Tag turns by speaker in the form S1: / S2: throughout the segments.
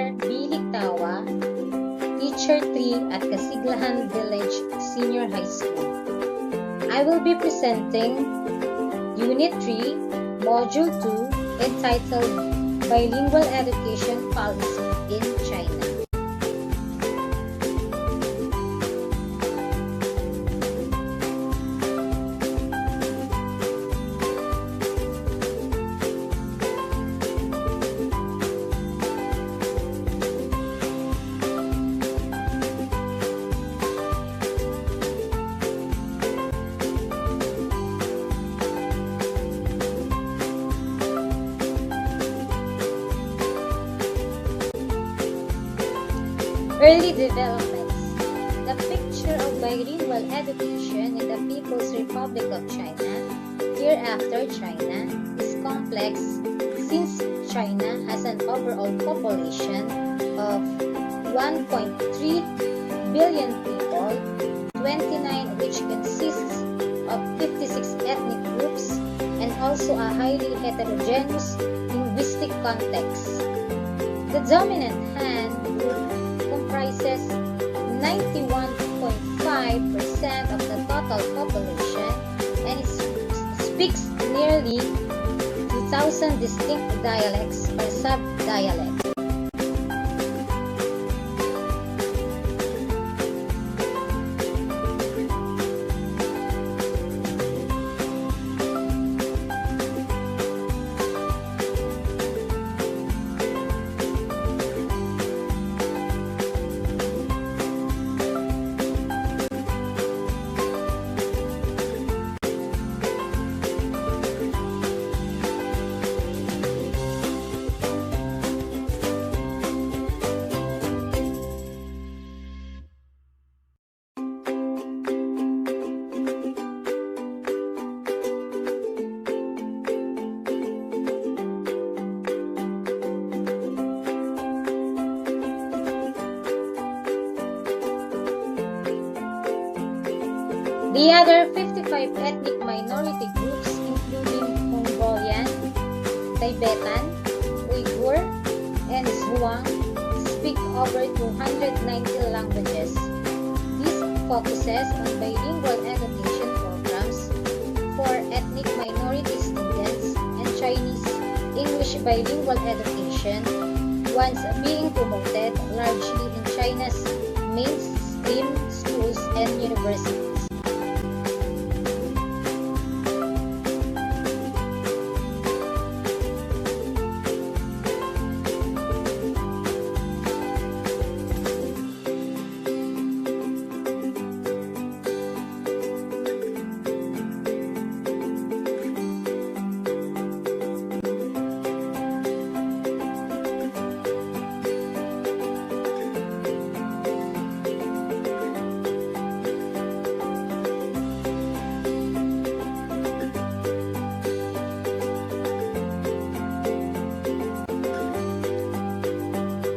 S1: Mr. Billy Tawa, Teacher 3 at Kasiglahan Village Senior High School. I will be presenting Unit 3, Module 2, entitled Bilingual Education Policy in China. Early developments. The picture of bilingual education in the People's Republic of China, hereafter China, is complex since China has an overall population of 1.3 billion people, 29 which consists of 56 ethnic groups, and also a highly heterogeneous linguistic context. The dominant Han group comprises 91.5% of the total population and it speaks nearly 2,000 distinct dialects or sub-dialects. The other 55 ethnic minority groups including Mongolian, Tibetan, Uyghur, and Zhuang speak over 290 languages. This focuses on bilingual education programs for ethnic minority students and Chinese English bilingual education once being promoted largely in China's mainstream schools and universities.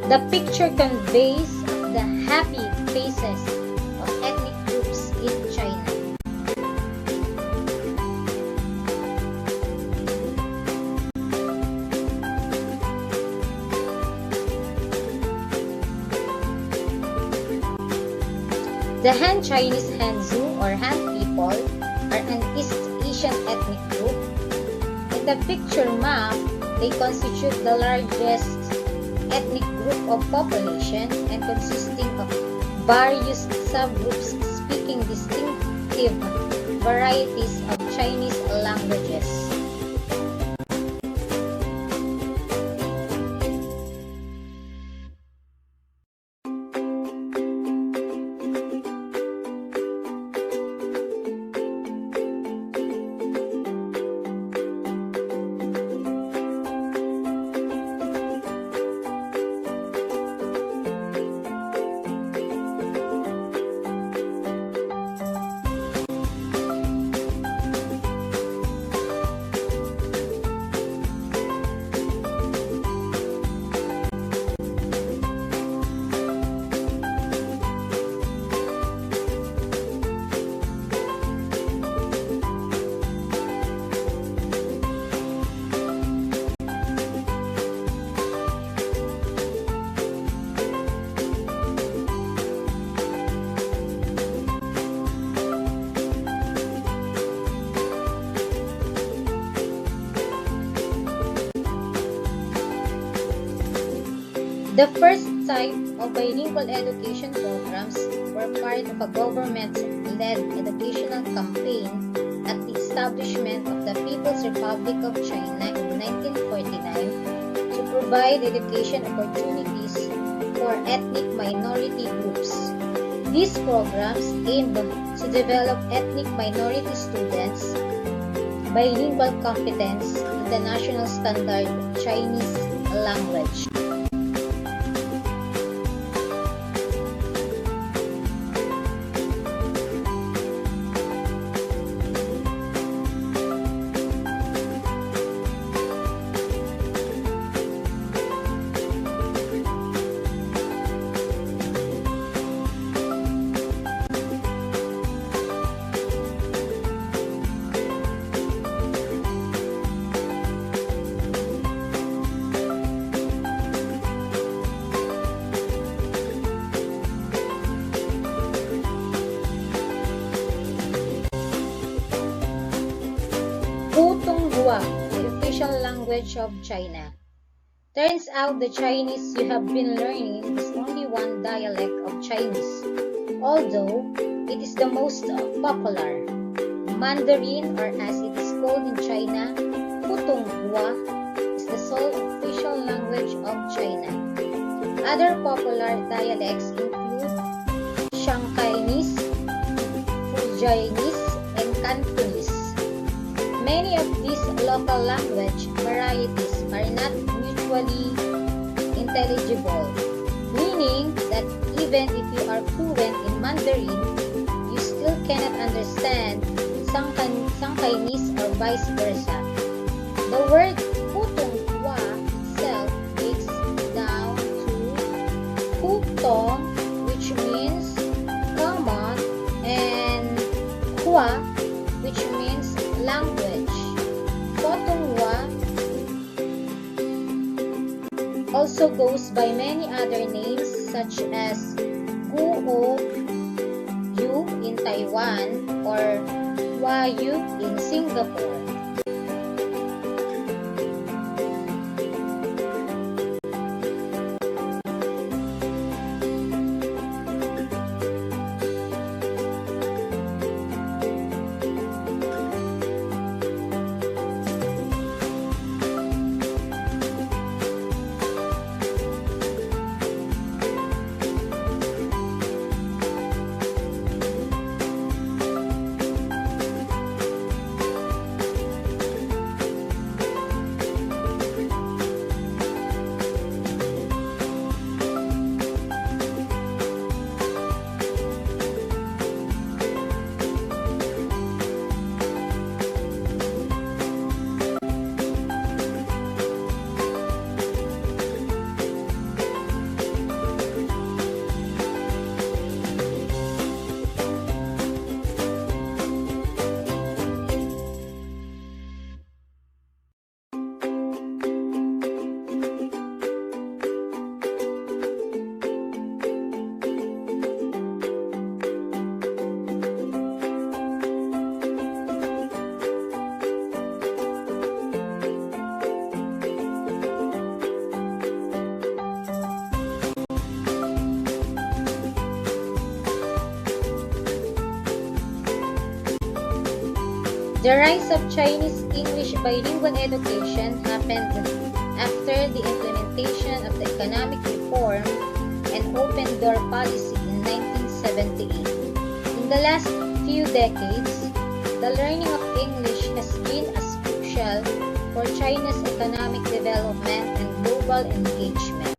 S1: The picture conveys the happy faces of ethnic groups in China. The Han Chinese Hanzu or Han people are an East Asian ethnic group. In the picture map, they constitute the largest ethnic group of population and consisting of various subgroups speaking distinctive varieties of Chinese languages. The first type of bilingual education programs were part of a government-led educational campaign at the establishment of the People's Republic of China in 1949 to provide education opportunities for ethnic minority groups. These programs aimed to develop ethnic minority students' bilingual competence in the national standard Chinese language. The official language of China. Turns out the Chinese you have been learning is only one dialect of Chinese, although it is the most popular. Mandarin, or as it is called in China, Putonghua, is the sole official language of China. Other popular dialects include Shanghainese, Fujianese, and Cantonese. Many of these local language varieties are not mutually intelligible, meaning that even if you are fluent in Mandarin, you still cannot understand Shanghainese or vice versa. The word Putonghua itself breaks down to Putong, which means common, and Hua, which means language. Putonghua also goes by many other names such as Guo Yu in Taiwan or Hua Yu in Singapore. The rise of Chinese English bilingual education happened after the implementation of the economic reform and open door policy in 1978. In the last few decades, the learning of English has been as crucial for China's economic development and global engagement.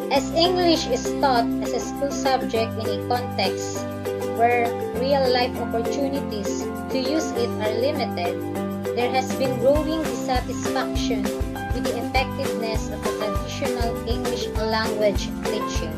S1: As English is taught as a school subject in a context where real-life opportunities to use it are limited, there has been growing dissatisfaction with the effectiveness of the traditional English language teaching.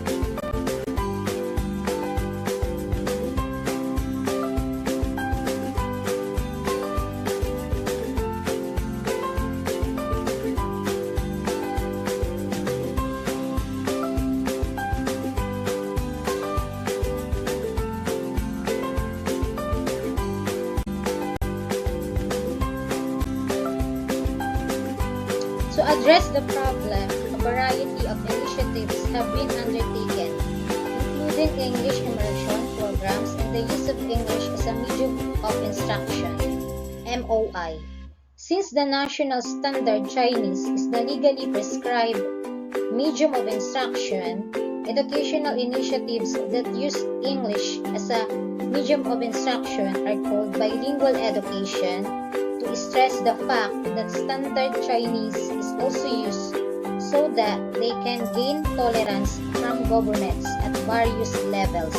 S1: address the problem, a variety of initiatives have been undertaken, including English immersion programs and the use of English as a medium of instruction, MOI. Since the national standard Chinese is the legally prescribed medium of instruction, educational initiatives that use English as a medium of instruction are called bilingual education to stress the fact that standard Chinese is also used so that they can gain tolerance from governments at various levels.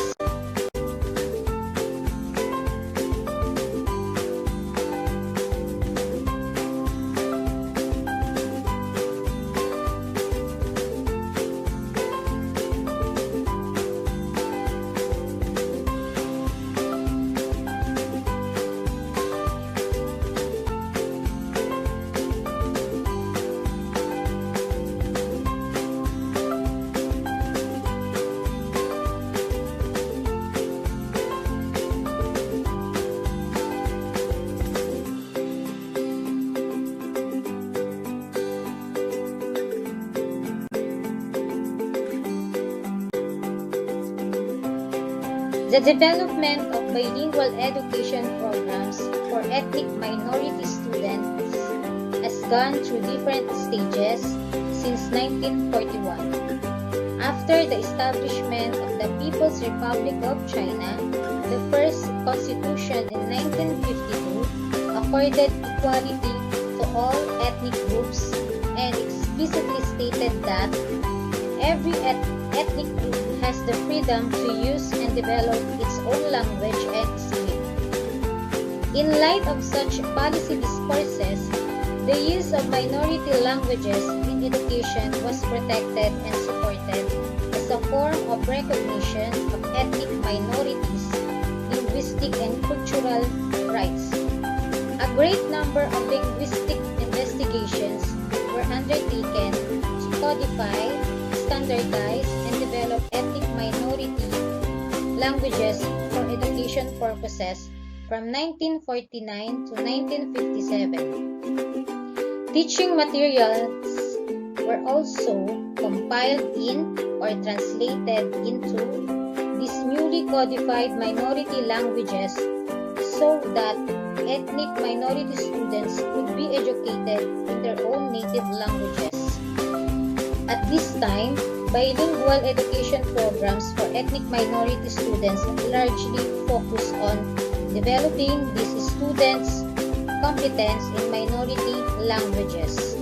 S1: The development of bilingual education programs for ethnic minority students has gone through different stages since 1941. After the establishment of the People's Republic of China, the first constitution in 1952 accorded equality to all ethnic groups and explicitly stated that every ethnic group has the freedom to use and develop its own language and script. In light of such policy discourses, the use of minority languages in education was protected and supported as a form of recognition of ethnic minorities' linguistic and cultural rights. A great number of linguistic investigations were undertaken to codify, standardize, and develop ethnic minority languages for education purposes from 1949 to 1957. Teaching materials were also compiled in or translated into these newly codified minority languages so that ethnic minority students could be educated in their own native languages. At this time, bilingual education programs for ethnic minority students largely focus on developing these students' competence in minority languages.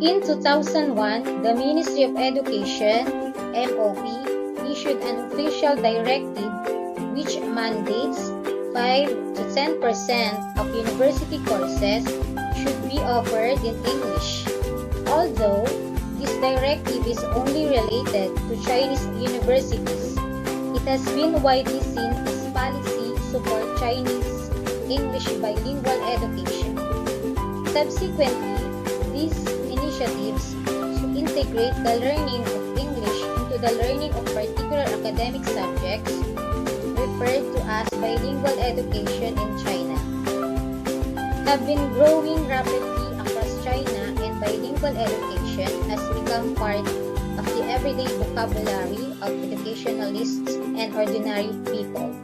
S1: In 2001, the Ministry of Education, MOP, issued an official directive which mandates 5 to 10% of university courses should be offered in English. Although this directive is only related to Chinese universities, it has been widely seen as policy support Chinese English bilingual education. Subsequently, these initiatives to integrate the learning of English into the learning of particular academic subjects, referred to as bilingual education in China, have been growing rapidly across China, and bilingual education has become part of the everyday vocabulary of educationalists and ordinary people.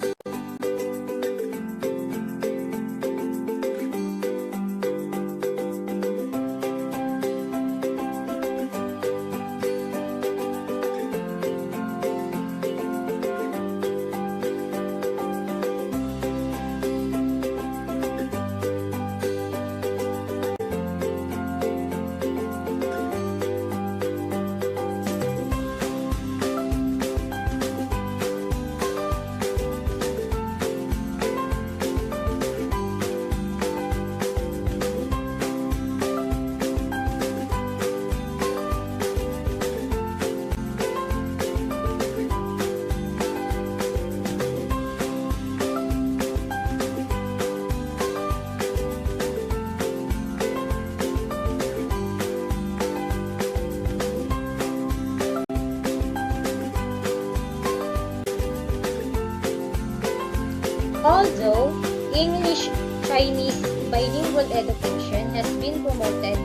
S1: Although English-Chinese bilingual education has been promoted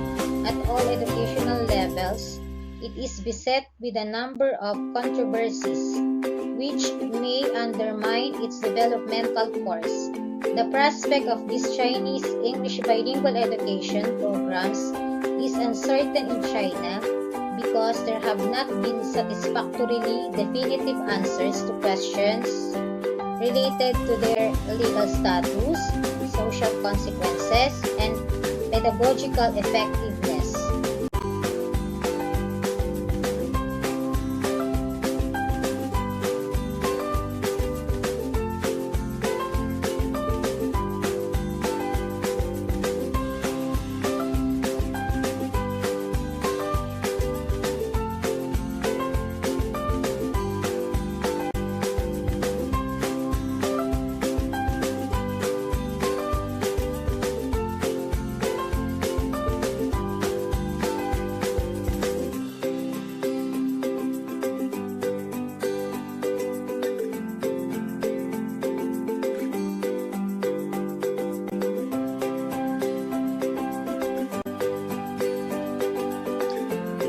S1: at all educational levels, it is beset with a number of controversies which may undermine its developmental course. The prospect of these Chinese English bilingual education programs is uncertain in China because there have not been satisfactorily definitive answers to questions related to their legal status, social consequences, and pedagogical effectiveness.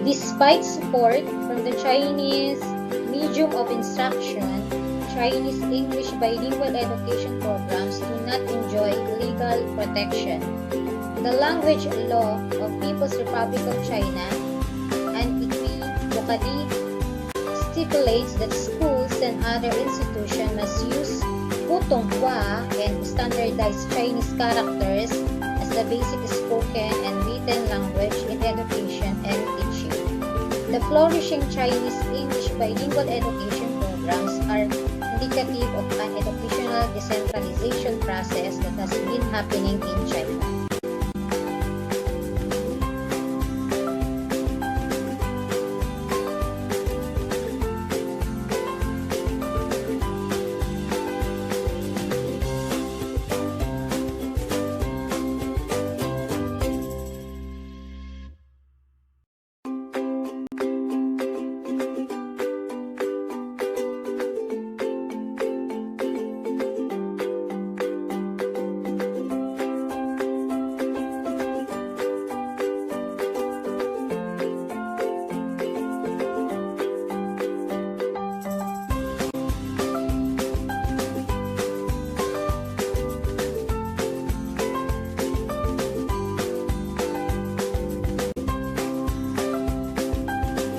S1: Despite support from the Chinese medium of instruction, Chinese English bilingual education programs do not enjoy legal protection. The language law of People's Republic of China unequivocally stipulates that schools and other institutions must use Putonghua and standardized Chinese characters as the basic spoken and written language in education and teaching. The flourishing Chinese English bilingual education programs are indicative of an educational decentralization process that has been happening in China.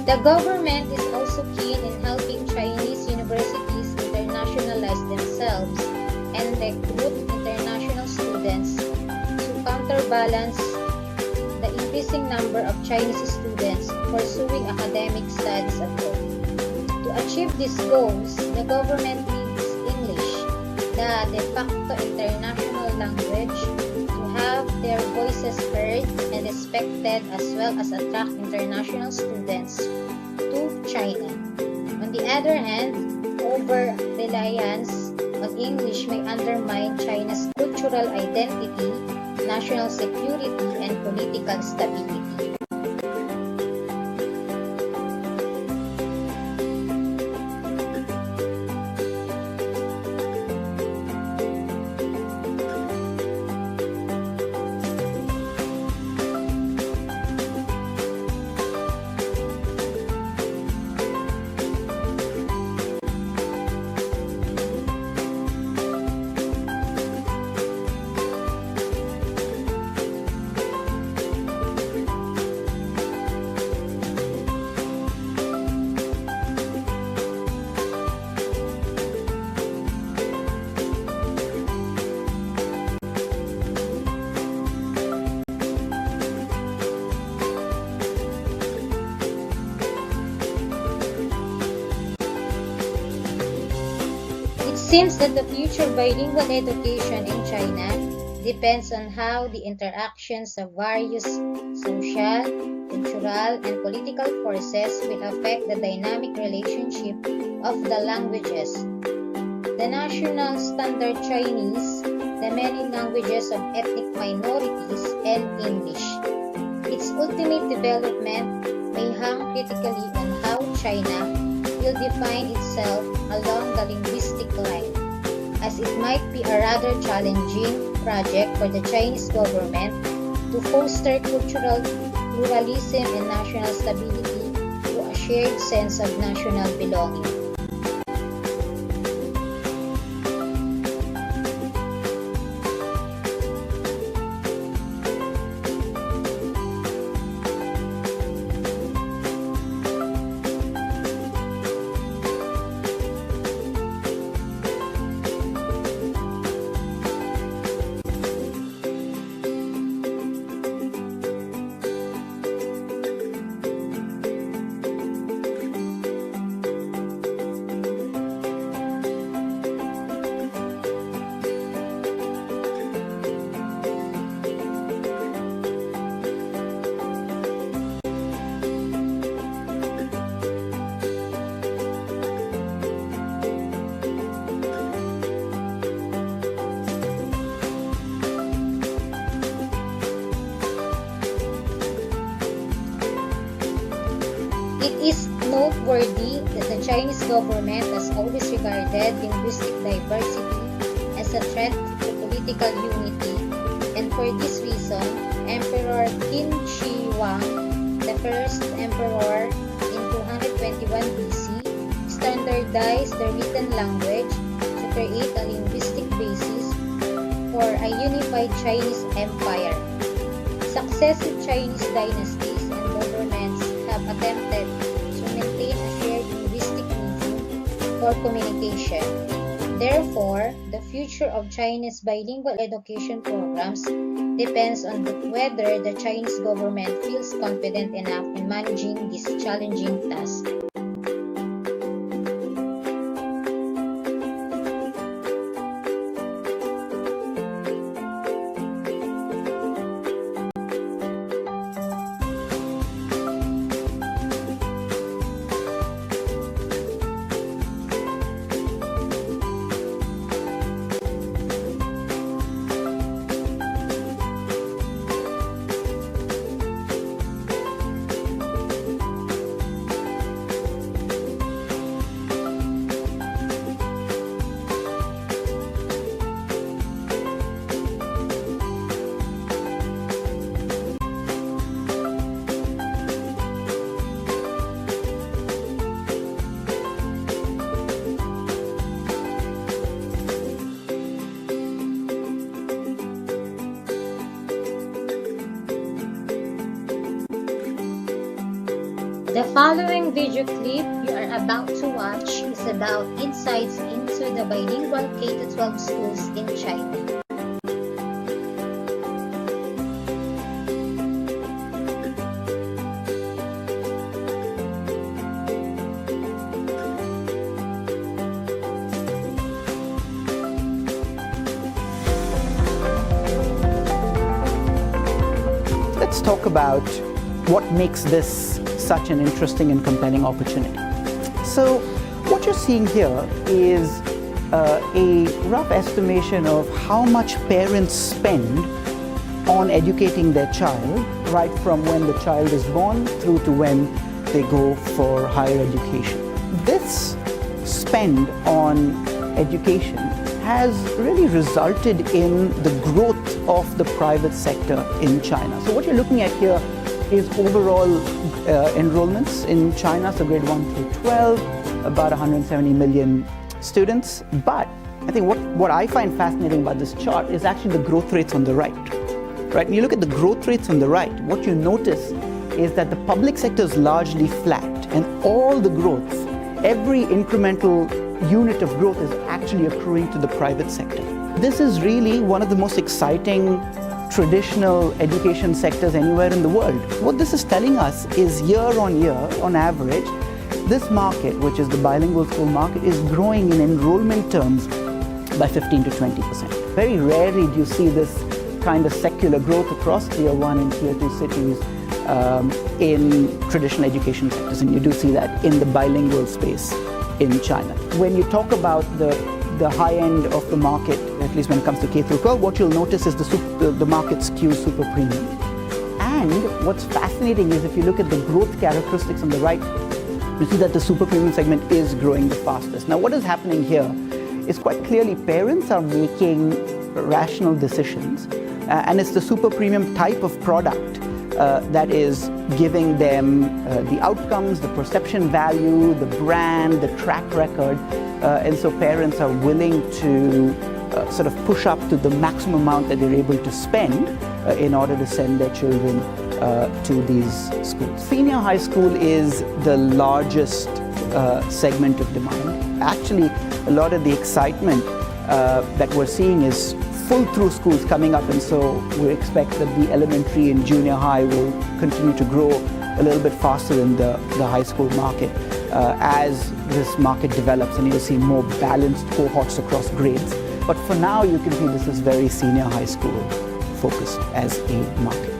S1: The government is also keen in helping Chinese universities internationalize themselves and recruit international students to counterbalance the increasing number of Chinese students pursuing academic studies abroad. To achieve these goals, the government needs English, the de facto international language, to have their voices heard and respected, as well as attract international students to China. On the other hand, over-reliance on English may undermine China's cultural identity, national security, and political stability. It seems that the future bilingual education in China depends on how the interactions of various social, cultural, and political forces will affect the dynamic relationship of the languages. The national standard Chinese, the many languages of ethnic minorities, and English. Its ultimate development may hang critically on how China will define itself along the linguistic line, as it might be a rather challenging project for the Chinese government to foster cultural pluralism and national stability through a shared sense of national belonging. It is noteworthy that the Chinese government has always regarded linguistic diversity as a threat to political unity, and for this reason, Emperor Qin Shi Huang, the first emperor in 221 BC, standardized the written language to create a linguistic basis for a unified Chinese empire. Successive Chinese dynasties and governments have attempted to maintain a shared linguistic medium for communication. Therefore, the future of Chinese bilingual education programs depends on whether the Chinese government feels confident enough in managing this challenging task. The following video clip you are about to watch is about insights into the bilingual K-12 schools in China.
S2: talk about what makes this such an interesting and compelling opportunity. So what you're seeing here is a rough estimation of how much parents spend on educating their child, right from when the child is born through to when they go for higher education. This spend on education has really resulted in the growth of the private sector in China. So what you're looking at here is overall enrollments in China, so grade 1 through 12, about 170 million students. But I think what I find fascinating about this chart is actually the growth rates on the right. Right? When you look at the growth rates on the right, what you notice is that the public sector is largely flat, and all the growth, every incremental unit of growth is actually accruing to the private sector. This is really one of the most exciting traditional education sectors anywhere in the world. What this is telling us is year on year, on average, this market, which is the bilingual school market, is growing in enrollment terms by 15 to 20%. Very rarely do you see this kind of secular growth across tier 1 and tier 2 cities in traditional education sectors, and you do see that in the bilingual space in China. When you talk about the high end of the market, at least when it comes to K through 12, what you'll notice is the market skews super premium. And what's fascinating is if you look at the growth characteristics on the right, you see that the super premium segment is growing the fastest. Now what is happening here is quite clearly parents are making rational decisions, and it's the super premium type of product that is giving them the outcomes, the perception value, the brand, the track record, and so parents are willing to sort of push up to the maximum amount that they're able to spend in order to send their children to these schools. Senior high school is the largest segment of demand. Actually, a lot of the excitement that we're seeing is full through schools coming up, and so we expect that the elementary and junior high will continue to grow a little bit faster than the high school market as this market develops, and you'll see more balanced cohorts across grades. But for now, you can see this is very senior high school focused as a market.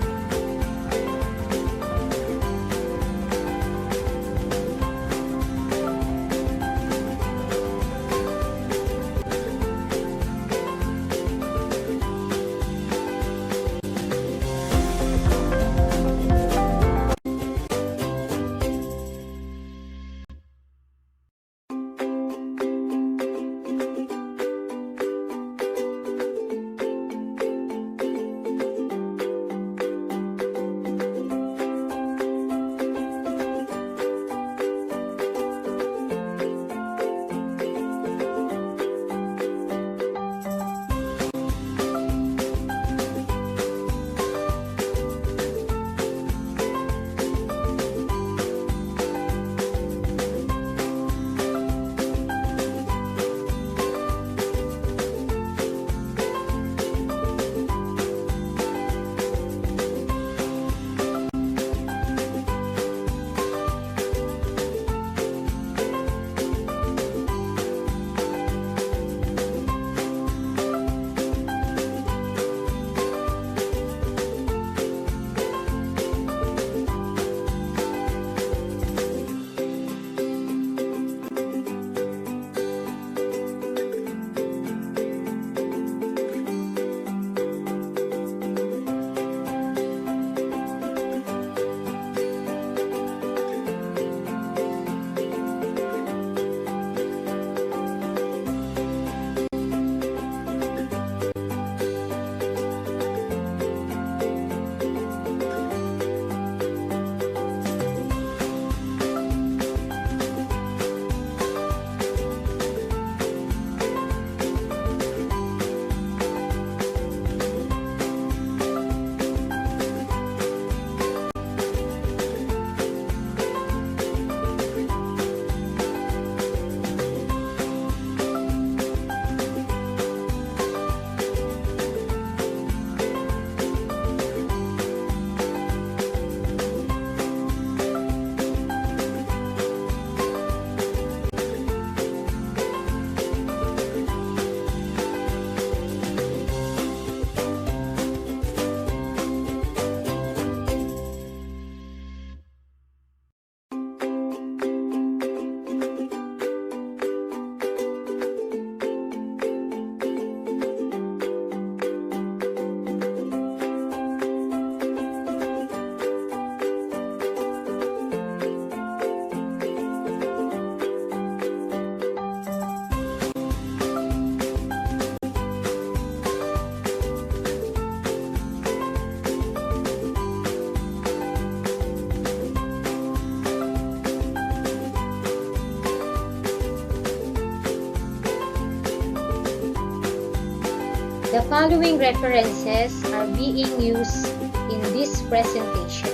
S1: The following references are being used in this presentation.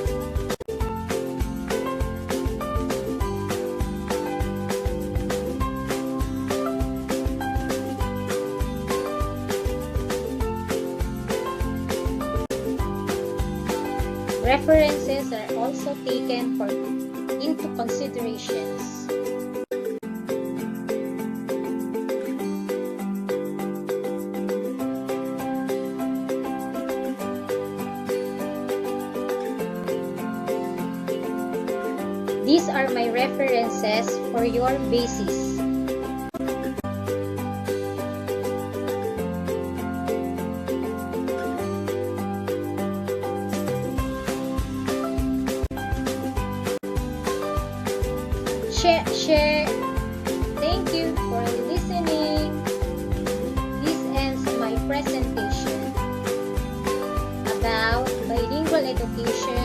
S1: References are also taken into considerations. These are my references for your basis. Share. Thank you for listening. This ends my presentation about bilingual education